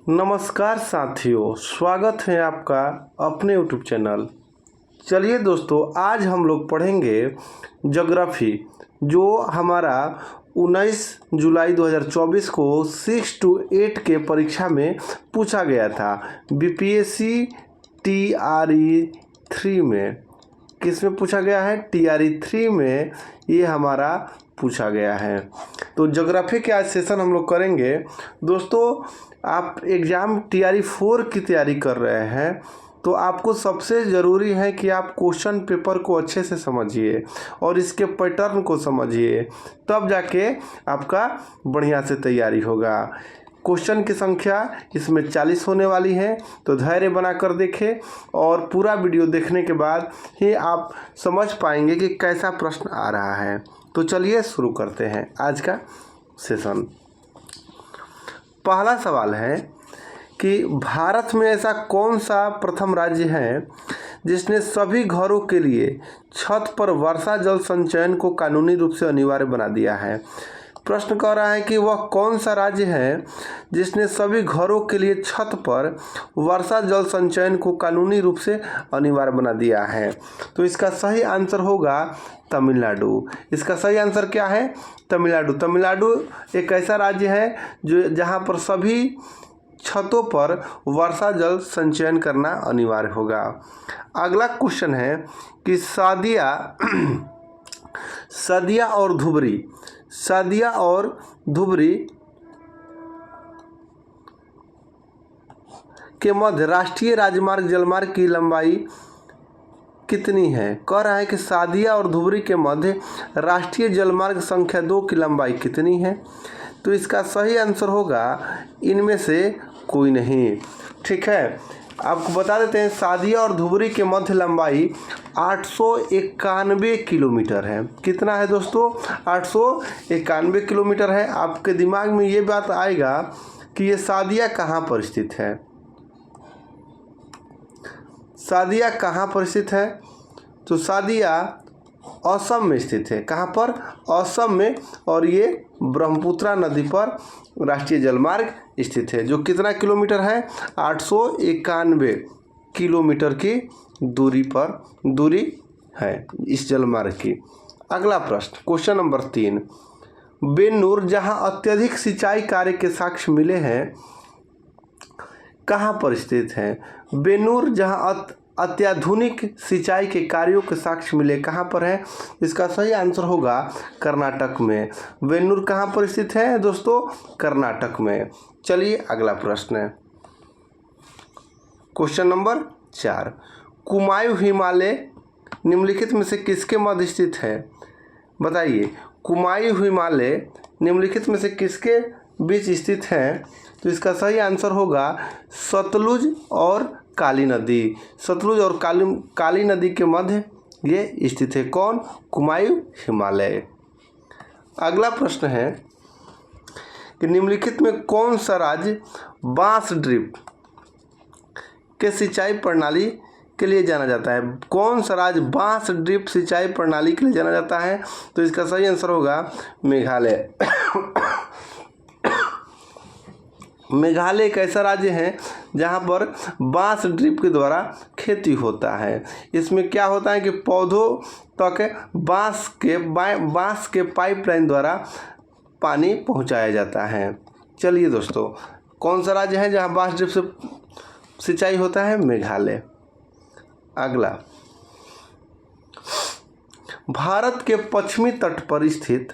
नमस्कार साथियों, स्वागत है आपका अपने YouTube चैनल। चलिए दोस्तों, आज हम लोग पढ़ेंगे ज्योग्राफी, जो हमारा 19 जुलाई 2024 को 6 to 8 के परीक्षा में पूछा गया था। BPSC TRE 3 में किस में पूछा गया है? TRE 3 में ये हमारा पूछा गया है। तो ज्योग्राफी के आज सेशन हम लोग करेंगे। दोस्तों, आप एग्ज़ाम TRE 4 की तैयारी कर रहे हैं तो आपको सबसे ज़रूरी है कि आप क्वेश्चन पेपर को अच्छे से समझिए और इसके पैटर्न को समझिए, तब जाके आपका बढ़िया से तैयारी होगा। क्वेश्चन की संख्या इसमें 40 होने वाली है, तो धैर्य बना कर देखें और पूरा वीडियो देखने के बाद ही आप समझ पाएंगे कि कैसा प्रश्न आ रहा है। तो चलिए शुरू करते हैं आज का सेशन। पहला सवाल है कि भारत में ऐसा कौन सा प्रथम राज्य है जिसने सभी घरों के लिए छत पर वर्षा जल संचयन को कानूनी रूप से अनिवार्य बना दिया है। प्रश्न कह रहा है कि वह कौन सा राज्य है जिसने सभी घरों के लिए छत पर वर्षा जल संचयन को कानूनी रूप से अनिवार्य बना दिया है। तो इसका सही आंसर होगा तमिलनाडु। इसका सही आंसर क्या है? तमिलनाडु। तमिलनाडु एक ऐसा राज्य है जो जहां पर सभी छतों पर वर्षा जल संचयन करना अनिवार्य होगा। अगला क्वेश्चन है कि सदिया और धुबरी के मध्य राष्ट्रीय राजमार्ग जलमार्ग की लंबाई कितनी है? कह रहा है कि सादिया और धुबरी के मध्य राष्ट्रीय जलमार्ग संख्या 2 की लंबाई कितनी है? तो इसका सही आंसर होगा इनमें से कोई नहीं। ठीक है, आपको बता देते हैं सादिया और धुबरी के मध्य लंबाई 891 किलोमीटर है। कितना है दोस्तों? 891 किलोमीटर है। आपके दिमाग में ये बात आएगा कि ये सादिया कहाँ पर स्थित है। सादिया कहाँ पर स्थित है? तो सादिया असम में स्थित है। कहाँ पर? असम में। और ये ब्रह्मपुत्र नदी पर राष्ट्रीय जलमार्ग स्थित है, जो कितना किलोमीटर है? 891 किलोमीटर की दूरी है इस जलमार्ग की। अगला प्रश्न, क्वेश्चन नंबर 3। बेन्नूर, जहां अत्यधिक सिंचाई कार्य के साक्ष्य मिले हैं, कहाँ पर स्थित है? बेन्नूर जहां अत्याधुनिक सिंचाई के कार्यों के साक्ष्य मिले, कहाँ पर है? इसका सही आंसर होगा कर्नाटक में। वेन्नूर कहाँ पर स्थित है दोस्तों? कर्नाटक में। चलिए अगला प्रश्न है, क्वेश्चन नंबर 4। कुमायूं हिमालय निम्नलिखित में से किसके मध्य स्थित है? बताइए, कुमायूं हिमालय निम्नलिखित में से किसके बीच स्थित है? तो इसका सही आंसर होगा सतलुज और काली नदी। सतलुज और काली नदी के मध्य ये स्थित है। कौन? कुमायूं हिमालय। अगला प्रश्न है कि निम्नलिखित में कौन सा राज्य बांस ड्रिप के सिंचाई प्रणाली के लिए जाना जाता है? कौन सा राज्य बांस ड्रिप सिंचाई प्रणाली के लिए जाना जाता है? तो इसका सही आंसर होगा मेघालय। मेघालय एक ऐसा राज्य है जहां पर बांस ड्रिप के द्वारा खेती होता है। इसमें क्या होता है कि पौधों तक बांस के पाइपलाइन द्वारा पानी पहुंचाया जाता है। चलिए दोस्तों, कौन सा राज्य है जहां बांस ड्रिप से सिंचाई होता है? मेघालय। अगला, भारत के पश्चिमी तट पर स्थित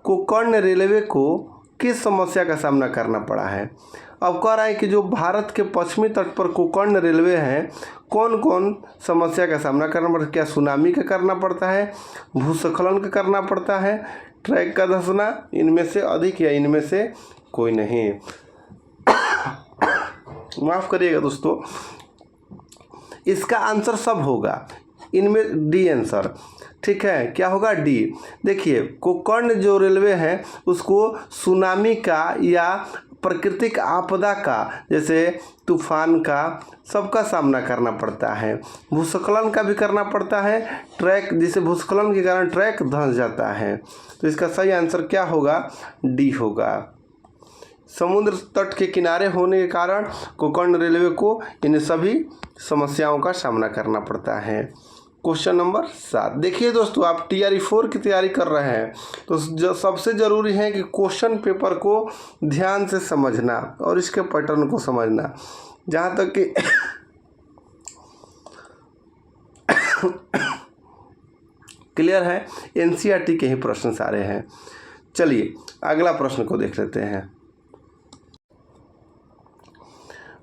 कोकर्ण रेलवे को किस समस्या का सामना करना पड़ा है? अब कह रहा है कि जो भारत के पश्चिमी तट पर कोकर्ण रेलवे है, कौन कौन समस्या का सामना करना पड़ता है? क्या सुनामी का करना पड़ता है, भूस्खलन का करना पड़ता है, ट्रैक का धंसना, इनमें से अधिक या इनमें से कोई नहीं? माफ़ करिएगा दोस्तों, इसका आंसर सब होगा। इनमें डी आंसर। ठीक है, क्या होगा? डी। देखिए, कोकर्ण जो रेलवे है उसको सुनामी का या प्राकृतिक आपदा का, जैसे तूफान का, सबका सामना करना पड़ता है। भूस्खलन का भी करना पड़ता है, ट्रैक, जिसे भूस्खलन के कारण ट्रैक धंस जाता है। तो इसका सही आंसर क्या होगा? डी होगा। समुद्र तट के किनारे होने के कारण कोंकण रेलवे को इन सभी समस्याओं का सामना करना पड़ता है। क्वेश्चन नंबर 7, देखिए दोस्तों, आप TRE 4 की तैयारी कर रहे हैं तो सबसे ज़रूरी है कि क्वेश्चन पेपर को ध्यान से समझना और इसके पैटर्न को समझना। जहाँ तक कि क्लियर है, NCERT के ही प्रश्न सारे हैं। चलिए अगला प्रश्न को देख लेते हैं।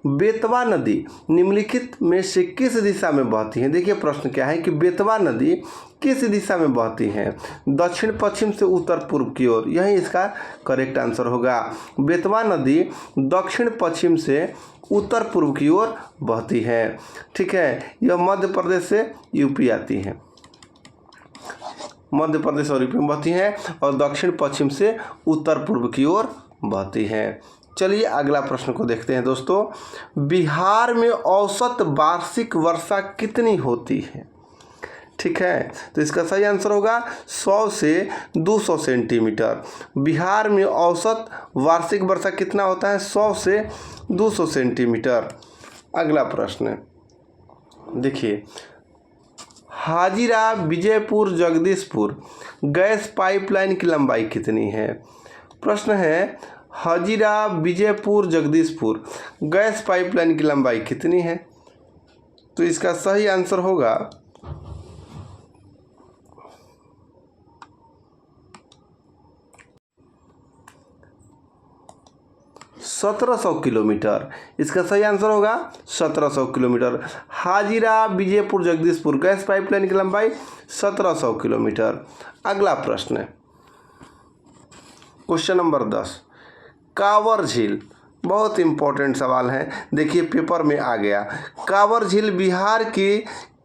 बेतवा नदी निम्नलिखित में से किस दिशा में बहती है? देखिए प्रश्न क्या है कि बेतवा नदी किस दिशा में बहती है? दक्षिण पश्चिम से उत्तर पूर्व की ओर, यही इसका करेक्ट आंसर होगा। बेतवा नदी दक्षिण पश्चिम से उत्तर पूर्व की ओर बहती है। ठीक है, यह मध्य प्रदेश से यूपी आती है, मध्य प्रदेश और यूपी में बहती है और दक्षिण पश्चिम से उत्तर पूर्व की ओर बहती है। चलिए अगला प्रश्न को देखते हैं दोस्तों। बिहार में औसत वार्षिक वर्षा कितनी होती है? ठीक है, तो इसका सही आंसर होगा 100 से 200 सेंटीमीटर। बिहार में औसत वार्षिक वर्षा कितना होता है? 100 से 200 सेंटीमीटर। अगला प्रश्न देखिए, हाजीरा विजयपुर जगदीशपुर गैस पाइपलाइन की लंबाई कितनी है? प्रश्न है हाजीरा विजयपुर जगदीशपुर गैस पाइपलाइन की लंबाई कितनी है? तो इसका सही आंसर होगा 1700 किलोमीटर। इसका सही आंसर होगा 1700 kilometre. Hazira Vijaypur Jagdishpur gas pipeline की लंबाई 1700 किलोमीटर। अगला प्रश्न है क्वेश्चन नंबर 10, कांवर झील, बहुत इंपॉर्टेंट सवाल है, देखिए पेपर में आ गया। कांवर झील बिहार के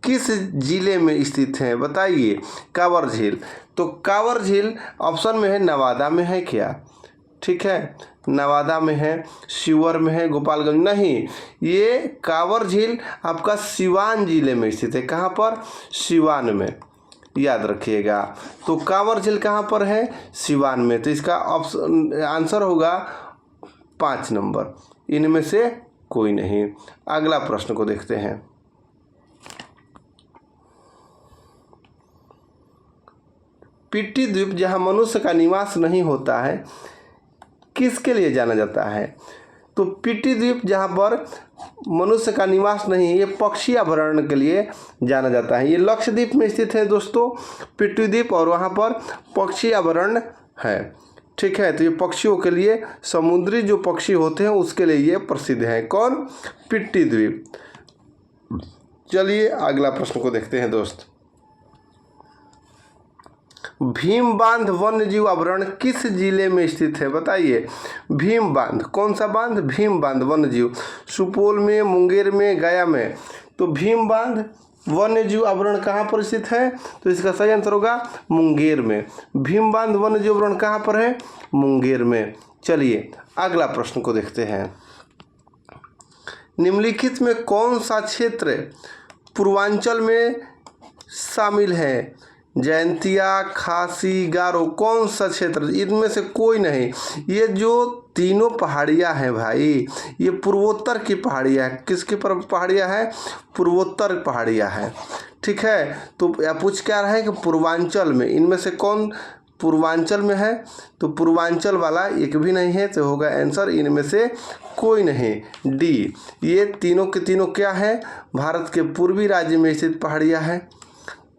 किस जिले में स्थित है? बताइए। कांवर झील, तो कांवर झील ऑप्शन में है नवादा में है क्या? ठीक है, नवादा में है, शिवहर में है, गोपालगंज? नहीं, ये कांवर झील आपका सिवान जिले में स्थित है। कहाँ पर? सिवान में, याद रखिएगा। तो कांवर झील कहाँ पर है? सिवान में। तो इसका ऑप्शन आंसर होगा 5 नंबर, इनमें से कोई नहीं। अगला प्रश्न को देखते हैं। पिट्टी द्वीप जहाँ मनुष्य का निवास नहीं होता है, किसके लिए जाना जाता है? तो पिट्टी द्वीप जहाँ पर मनुष्य का निवास नहीं, ये पक्षी अभयारण्य के लिए जाना जाता है। ये लक्षद्वीप में स्थित है दोस्तों पिट्टी द्वीप, और वहाँ पर पक्षी अभयारण्य है। ठीक है, तो ये पक्षियों के लिए, समुद्री जो पक्षी होते हैं उसके लिए ये प्रसिद्ध है। कौन? पिट्टी द्वीप। चलिए अगला प्रश्न को देखते हैं दोस्त। भीम बांध वन्य जीव अभयारण्य किस जिले में स्थित है? बताइए। भीम बांध, कौन सा बांध? भीम बांध वन्य जीव, सुपौल में, मुंगेर में, गया में। तो भीम बांध वन्य जीव अभयारण्य कहाँ पर स्थित है? तो इसका सही आंसर होगा मुंगेर में। भीम बांध वन्य जीव अभयारण्य कहाँ पर है? मुंगेर में। चलिए अगला प्रश्न को देखते हैं। निम्नलिखित में कौन सा क्षेत्र पूर्वांचल में शामिल है? जयंतिया, खासी, गारो, कौन सा क्षेत्र? इनमें से कोई नहीं। ये जो तीनों पहाड़ियाँ हैं भाई, ये पूर्वोत्तर की पहाड़ियाँ है। किसकी पहाड़ियाँ है? पूर्वोत्तर पहाड़ियाँ है। ठीक है, तो पूछ क्या रहा है कि पूर्वांचल में, इनमें से कौन पूर्वांचल में है? तो पूर्वांचल वाला एक भी नहीं है, तो होगा आंसर इनमें से कोई नहीं, डी। ये तीनों के तीनों क्या है? भारत के पूर्वी राज्य में स्थित पहाड़ियाँ हैं।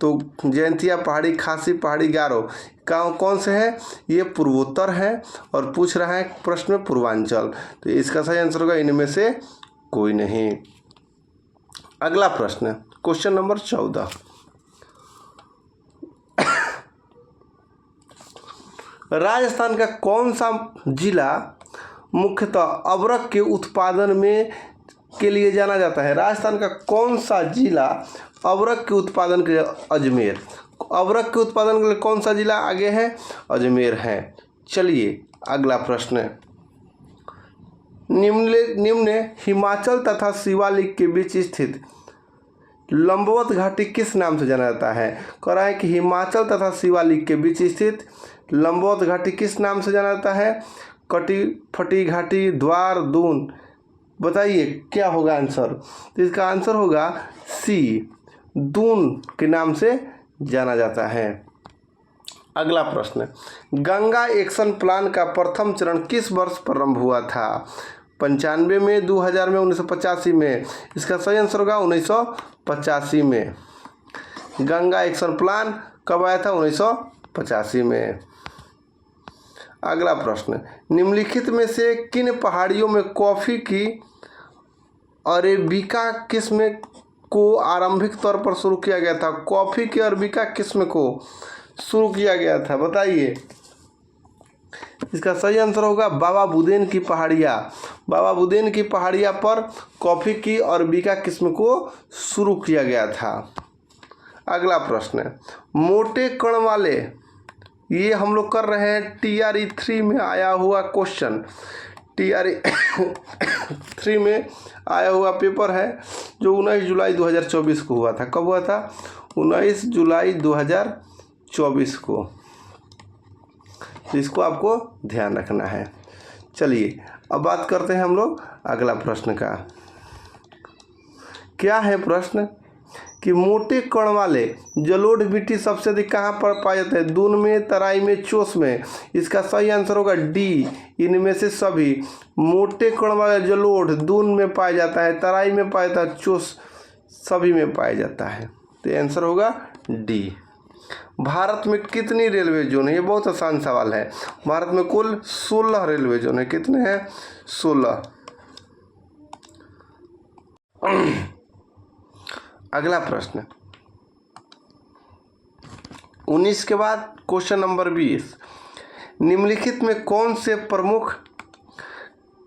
तो जयंतिया पहाड़ी, खासी पहाड़ी, गारो कौन से हैं? ये पूर्वोत्तर है, और पूछ रहा है प्रश्न में पूर्वांचल, तो इसका सही आंसर होगा इनमें से कोई नहीं। अगला प्रश्न क्वेश्चन नंबर 14, राजस्थान का कौन सा जिला मुख्यतः अबरख के उत्पादन में के लिए जाना जाता है? राजस्थान का कौन सा जिला अबरख के उत्पादन के लिए? अजमेर। अबरख के उत्पादन के लिए कौन सा जिला आगे है? अजमेर है। चलिए अगला प्रश्न, निम्न हिमाचल तथा शिवालिक के बीच स्थित लंबवत घाटी किस नाम से जाना जाता है? कह रहा है कि हिमाचल तथा शिवालिक के बीच स्थित लंबवत घाटी किस नाम से जाना जाता है? कटी फटी घाटी द्वार दून। बताइए क्या होगा आंसर। तो इसका आंसर होगा सी, दून के नाम से जाना जाता है। अगला प्रश्न, गंगा एक्शन प्लान का प्रथम चरण किस वर्ष प्रारंभ हुआ था। 95 में, 2000 में, 1985 में। इसका सही आंसर होगा 1985 में। गंगा एक्शन प्लान कब आया था? 1985 में। अगला प्रश्न, निम्नलिखित में से किन पहाड़ियों में कॉफ़ी की अरेबिका किस्म को आरंभिक तौर पर शुरू किया गया था? कॉफ़ी की अरेबिका किस्म को शुरू किया गया था, बताइए। इसका सही आंसर होगा बाबा बुदेन की पहाड़ियाँ। बाबा बुदेन की पहाड़ियाँ पर कॉफ़ी की अरेबिका किस्म को शुरू किया गया था। अगला प्रश्न, मोटे कण वाले, ये हम लोग कर रहे हैं TRE 3 में आया हुआ क्वेश्चन। TRE 3 में आया हुआ पेपर है जो 19 जुलाई 2024 को हुआ था। कब हुआ था? 19 जुलाई 2024 को। तो इसको आपको ध्यान रखना है। चलिए अब बात करते हैं हम लोग अगला प्रश्न का। क्या है प्रश्न कि मोटे कण वाले जलोढ़ मिट्टी सबसे अधिक कहाँ पर पाए जाते हैं? दून में, तराई में, चोस में। इसका सही आंसर होगा डी, इनमें से सभी। मोटे कण वाले जलोढ़ दून में पाया जाता है, तराई में पाया जाता है, चोस सभी में पाया जाता है। तो आंसर होगा डी। भारत में कितनी रेलवे जोन है? ये बहुत आसान सवाल है। भारत में कुल 16 रेलवे जोन है। कितने हैं? 16। अगला प्रश्न 19 के बाद क्वेश्चन नंबर 20, निम्नलिखित में कौन से प्रमुख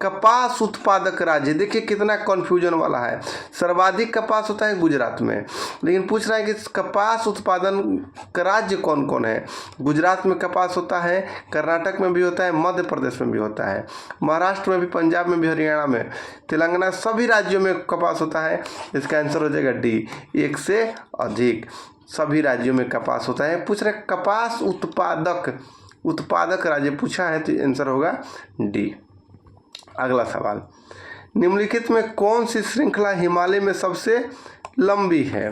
कपास उत्पादक राज्य, देखिए कितना कन्फ्यूजन वाला है। सर्वाधिक कपास होता है गुजरात में, लेकिन पूछ रहा है कि कपास उत्पादन का राज्य कौन कौन है। गुजरात में कपास होता है, कर्नाटक में भी होता है, मध्य प्रदेश में भी होता है, महाराष्ट्र में भी, पंजाब में भी, हरियाणा में, तेलंगाना, सभी राज्यों में कपास होता है। इसका आंसर हो जाएगा डी, एक से अधिक सभी राज्यों में कपास होता है। पूछ रहे कपास उत्पादक राज्य पूछा है, तो आंसर होगा डी। अगला सवाल, निम्नलिखित में कौन सी श्रृंखला हिमालय में सबसे लंबी है।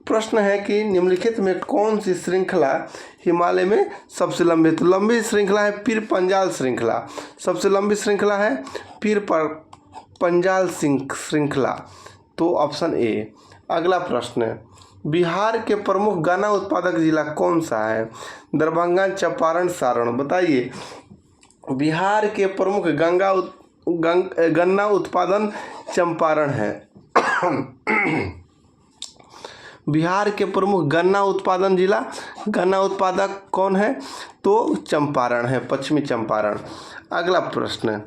प्रश्न है कि निम्नलिखित में कौन सी श्रृंखला हिमालय में सबसे लंबी है। तो लंबी श्रृंखला है पीर पंजाल श्रृंखला। सबसे लंबी श्रृंखला है पीर पंजाल श्रृंखला। तो ऑप्शन ए। अगला प्रश्न, बिहार के प्रमुख गन्ना उत्पादक जिला कौन सा है? दरभंगा, चंपारण, सारण। बताइए। बिहार के प्रमुख गन्ना उत्पादन चंपारण है। बिहार के प्रमुख गन्ना उत्पादन जिला, गन्ना उत्पादक कौन है? तो चंपारण है, पश्चिमी चंपारण। अगला प्रश्न,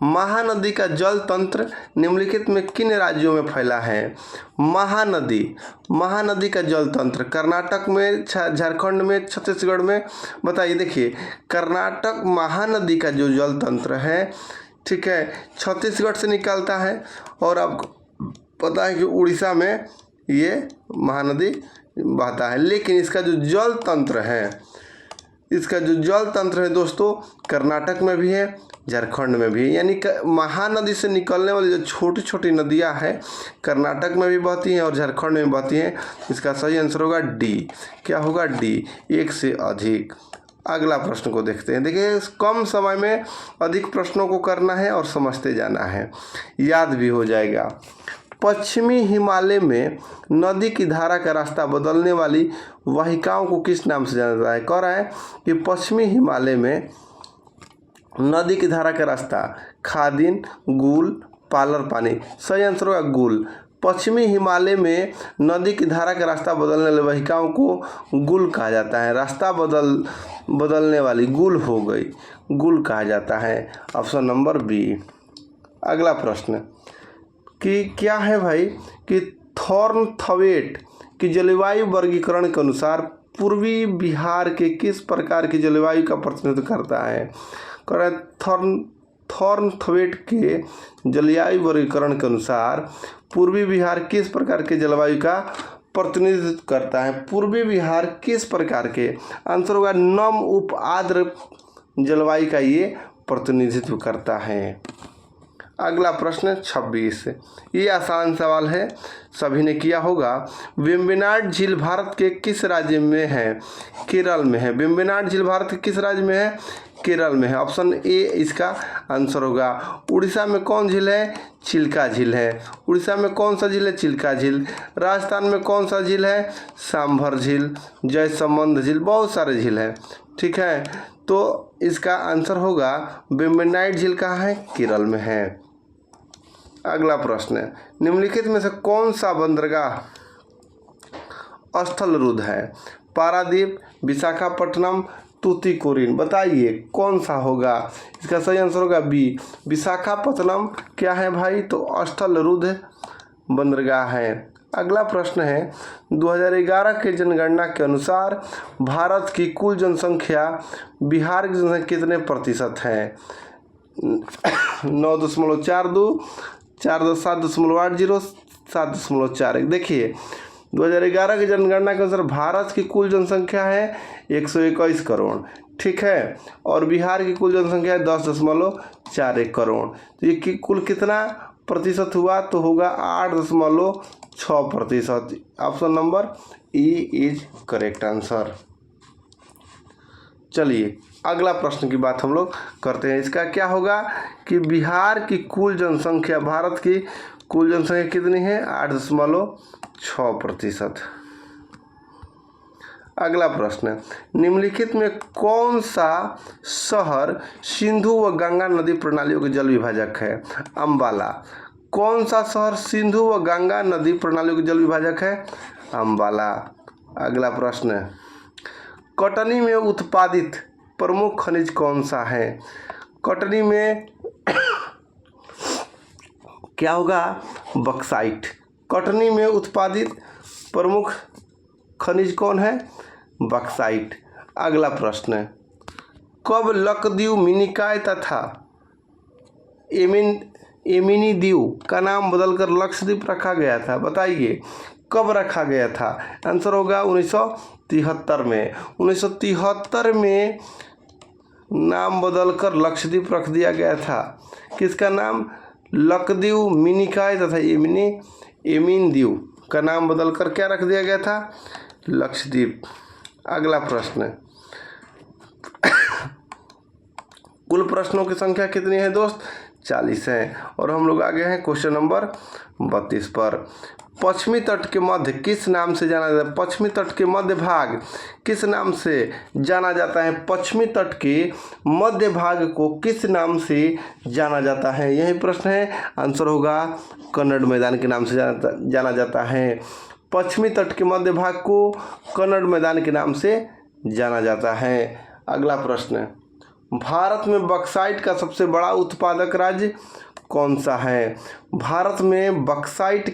महानदी का जल तंत्र निम्नलिखित में किन राज्यों में फैला है? महानदी का जल तंत्र कर्नाटक में, झारखंड में, छत्तीसगढ़ में। बताइए। देखिए कर्नाटक महानदी का जो जल तंत्र है, ठीक है, छत्तीसगढ़ से निकलता है, और आपको पता है कि उड़ीसा में ये महानदी बहता है। लेकिन इसका जो जल तंत्र है दोस्तों, कर्नाटक में भी है, झारखंड में भी है। यानी महानदी से निकलने वाली जो छोटी छोटी नदियां हैं कर्नाटक में भी बहती हैं और झारखंड में बहती हैं। इसका सही आंसर होगा डी। क्या होगा? डी, एक से अधिक। अगला प्रश्न को देखते हैं। देखिए कम समय में अधिक प्रश्नों को करना है और समझते जाना है, याद भी हो जाएगा। पश्चिमी हिमालय में नदी की धारा का रास्ता बदलने वाली वाहिकाओं को किस नाम से जाना जाता है? कह रहा है कि पश्चिमी हिमालय में नदी की धारा का रास्ता खादिन, गुल, पालर पानी। सही आंसर होगा गुल। पश्चिमी हिमालय में नदी की धारा का रास्ता बदलने वाली वाहिकाओं को गुल कहा जाता है। रास्ता बदलने वाली गुल हो गई, गुल कहा जाता है। Option number B. अगला प्रश्न कि क्या है भाई कि थॉर्नथवेट की जलवायु वर्गीकरण के अनुसार पूर्वी बिहार के किस प्रकार की जलवायु का प्रतिनिधित्व करता है? थॉर्नथवेट के जलवायु वर्गीकरण के अनुसार पूर्वी बिहार किस प्रकार के जलवायु का प्रतिनिधित्व करता है? पूर्वी बिहार किस प्रकार के? आंसर होगा नम उप आर्द्र जलवायु का ये प्रतिनिधित्व करता है। अगला प्रश्न 26, ये आसान सवाल है, सभी ने किया होगा। वेम्बनाड झील भारत के किस राज्य में है? केरल में है। वेम्बनाड झील भारत के किस राज्य में है? केरल में है। ऑप्शन ए इसका आंसर होगा। उड़ीसा में कौन झील है? चिल्का झील है। उड़ीसा में कौन सा झील है? चिल्का झील। राजस्थान में कौन सा झील है? सांभर झील, जयसमंद झील, बहुत सारे झील हैं। ठीक है, तो इसका आंसर होगा वेम्बनाड झील कहाँ है? केरल में है। अगला प्रश्न है, निम्नलिखित में से कौन सा बंदरगाह स्थल रुद्ध है? पारादीप, विशाखापट्टनम, तूतीकोरिन। बताइए कौन सा होगा? इसका सही आंसर होगा बी, विशाखापट्टनम क्या है भाई? तो स्थल रुद्ध बंदरगाह है। अगला प्रश्न है, 2011 के जनगणना के अनुसार भारत की कुल जनसंख्या बिहार की जनसंख्या कितने प्रतिशत है? 9.42, 7.80, 7.41। देखिए 2011 की जनगणना के अनुसार भारत की कुल जनसंख्या है 121 करोड़, ठीक है, और बिहार की कुल जनसंख्या है 10.41 करोड़। तो ये कुल कितना प्रतिशत हुआ? तो होगा 8.6%। Option number E is correct answer. चलिए अगला प्रश्न की बात हम लोग करते हैं। इसका क्या होगा कि बिहार की कुल जनसंख्या, भारत की कुल जनसंख्या कितनी है? 8.6%। अगला प्रश्न, निम्नलिखित में कौन सा शहर सिंधु व गंगा नदी प्रणालियों के जल विभाजक है? अम्बाला। कौन सा शहर सिंधु व गंगा नदी प्रणालियों के जल विभाजक है? अम्बाला। अगला प्रश्न, कटनी में उत्पादित प्रमुख खनिज कौन सा है? कटनी में क्या होगा? बक्साइट। कटनी में उत्पादित प्रमुख खनिज कौन है? बक्साइट। अगला प्रश्न, कब लक्षद्वीप मिनिकॉय तथा एमिनी द्वीप का नाम बदलकर लक्षद्वीप रखा गया था? बताइए कब रखा गया था? आंसर होगा 1973 में। 1973 में नाम बदलकर लक्षद्वीप रख दिया गया था। किसका नाम? लक्षद्वीप मिनिकॉय तथा एमिन द्वीप का नाम बदलकर क्या रख दिया गया था? लक्षद्वीप। अगला प्रश्न, कुल प्रश्नों की संख्या कितनी है दोस्त? 40 है। और हम लोग आगे हैं क्वेश्चन नंबर 32 पर। पश्चिमी तट के मध्य किस नाम से जाना जाता है? पश्चिमी तट के मध्य भाग किस नाम से जाना जाता है? पश्चिमी तट के मध्य भाग को किस नाम से जाना जाता है? यही प्रश्न है। आंसर होगा कन्नड़ मैदान के नाम से जाना जाता है। पश्चिमी तट के मध्य भाग को कन्नड़ मैदान के नाम से जाना जाता है। अगला प्रश्न, भारत में बक्साइट का सबसे बड़ा उत्पादक राज्य कौन सा है? भारत में बक्साइट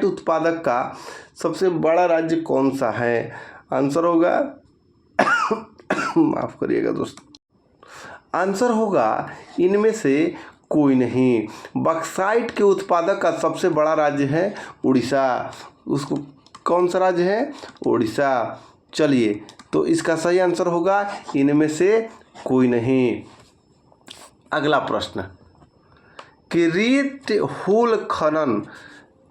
उत्पादक का सबसे बड़ा राज्य कौन सा है? आंसर होगा माफ करिएगा दोस्तों, आंसर होगा इनमें से कोई नहीं। बक्साइट के उत्पादक का सबसे बड़ा राज्य है उड़ीसा। उसको कौन सा राज्य है? उड़ीसा। चलिए, तो इसका सही आंसर होगा इनमें से कोई नहीं। अगला प्रश्न, कि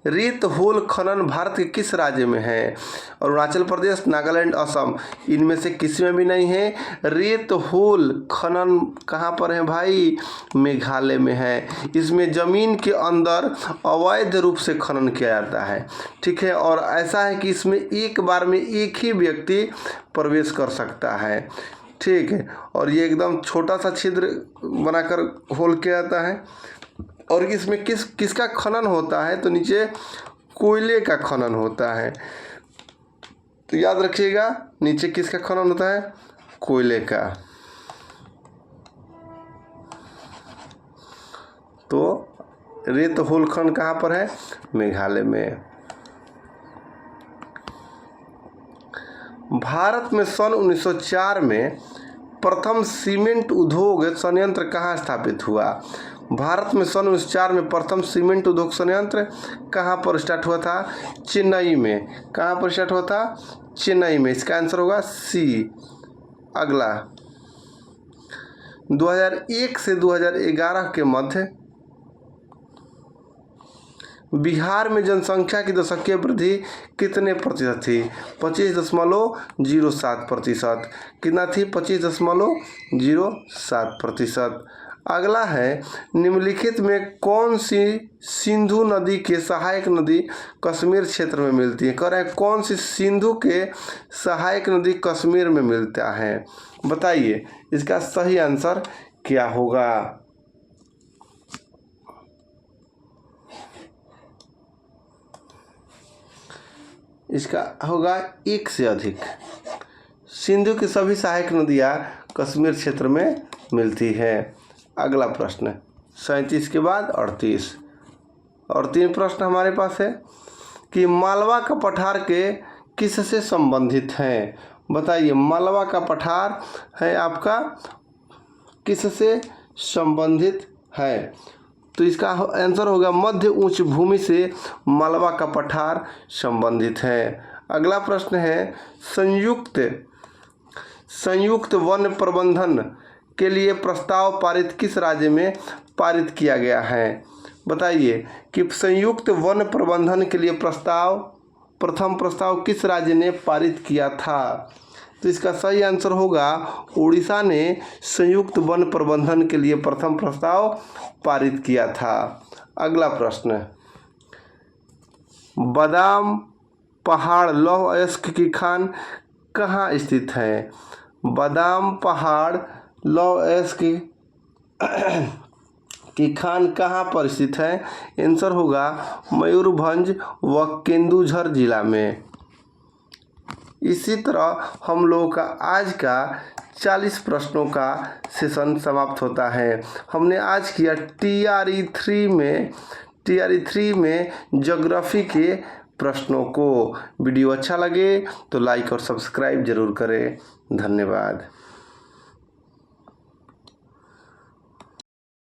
रेत होल खनन भारत के किस राज्य में है? अरुणाचल प्रदेश, नागालैंड, असम। इनमें से किसी में भी नहीं है। रेत होल खनन कहाँ पर है भाई? मेघालय में है। इसमें ज़मीन के अंदर अवैध रूप से खनन किया जाता है, ठीक है, और ऐसा है कि इसमें एक बार में एक ही व्यक्ति प्रवेश कर सकता है, ठीक है, और ये एकदम छोटा सा छिद्र बनाकर होल किया जाता है। और इसमें किसका खनन होता है? तो नीचे कोयले का खनन होता है। तो याद रखिएगा, नीचे किसका खनन होता है? कोयले का। तो रेत होल खनन कहाँ पर है? मेघालय में। भारत में सन 1904 में प्रथम सीमेंट उद्योग संयंत्र कहाँ स्थापित हुआ? भारत में सन 1904 में प्रथम सीमेंट उद्योग संयंत्र कहाँ पर स्टार्ट हुआ था? चेन्नई में। कहाँ पर स्टार्ट हुआ था? चेन्नई में। इसका आंसर होगा सी। अगला 2001 से 2011 के मध्य बिहार में जनसंख्या की दशकीय वृद्धि कितने प्रतिशत थी? 25.07%। कितना थी? 25.07%। अगला है निम्नलिखित में कौन सी सिंधु नदी के सहायक नदी कश्मीर क्षेत्र में मिलती है? कह रहे हैं कौन सी सिंधु के सहायक नदी कश्मीर में मिलता है? बताइए इसका सही आंसर क्या होगा? इसका होगा एक से अधिक। सिंधु की सभी सहायक नदियाँ कश्मीर क्षेत्र में मिलती है। अगला प्रश्न 37 के बाद 38 और 3 प्रश्न हमारे पास है कि मालवा का पठार के किससे संबंधित हैं? बताइए मालवा का पठार है आपका किससे संबंधित है? तो इसका आंसर होगा मध्य उच्च भूमि से मालवा का पठार संबंधित है। अगला प्रश्न है संयुक्त वन प्रबंधन के लिए प्रस्ताव पारित किस राज्य में पारित किया गया है? बताइए कि संयुक्त वन प्रबंधन के लिए प्रथम प्रस्ताव किस राज्य ने पारित किया था? तो इसका सही आंसर होगा उड़ीसा ने संयुक्त वन प्रबंधन के लिए प्रथम प्रस्ताव पारित किया था। अगला प्रश्न बादाम पहाड़ लौह अयस्क की खान कहाँ स्थित है? बादाम पहाड़ लौह अयस्क की खान कहाँ पर स्थित है? आंसर होगा मयूरभंज व केंदुझर जिला में। इसी तरह हम लोगों का आज का 40 प्रश्नों का सेशन समाप्त होता है। हमने आज किया TRE3 में ज्योग्राफी के प्रश्नों को। वीडियो अच्छा लगे तो लाइक और सब्सक्राइब जरूर करें। धन्यवाद।